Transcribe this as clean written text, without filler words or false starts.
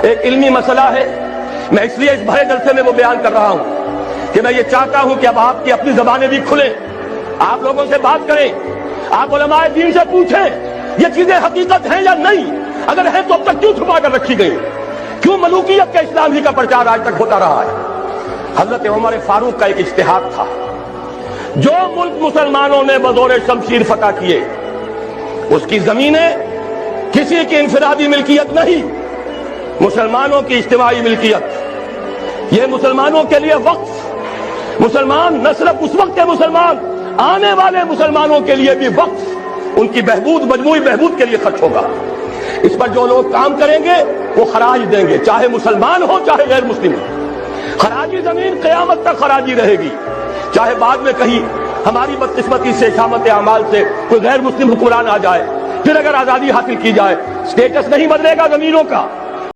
ایک علمی مسئلہ ہے، میں اس لیے اس بھرے جلسے میں وہ بیان کر رہا ہوں کہ میں یہ چاہتا ہوں کہ اب آپ کی اپنی زبانیں بھی کھلیں، آپ لوگوں سے بات کریں، آپ علماء دین سے پوچھیں یہ چیزیں حقیقت ہیں یا نہیں، اگر ہیں تو اب تک کیوں چھپا کر رکھی گئی، کیوں ملوکیت کا اسلام ہی کا پرچار آج تک ہوتا رہا ہے۔ حضرت عمر فاروق کا ایک اجتہاد تھا، جو ملک مسلمانوں نے بزور شمشیر فتح کیے اس کی زمینیں کسی کی انفرادی ملکیت نہیں، مسلمانوں کی اجتماعی ملکیت، یہ مسلمانوں کے لیے وقف، مسلمان نہ صرف اس وقت کے مسلمان، آنے والے مسلمانوں کے لیے بھی وقف، ان کی بہبود، مجموعی بہبود کے لیے خرچ ہوگا۔ اس پر جو لوگ کام کریں گے وہ خراج دیں گے، چاہے مسلمان ہو چاہے غیر مسلم ہو۔ خراجی زمین قیامت تک خراجی رہے گی، چاہے بعد میں کہیں ہماری بدقسمتی سے، شامت اعمال سے کوئی غیر مسلم حکمران آ جائے، پھر اگر آزادی حاصل کی جائے، سٹیٹس نہیں بدلے گا زمینوں کا۔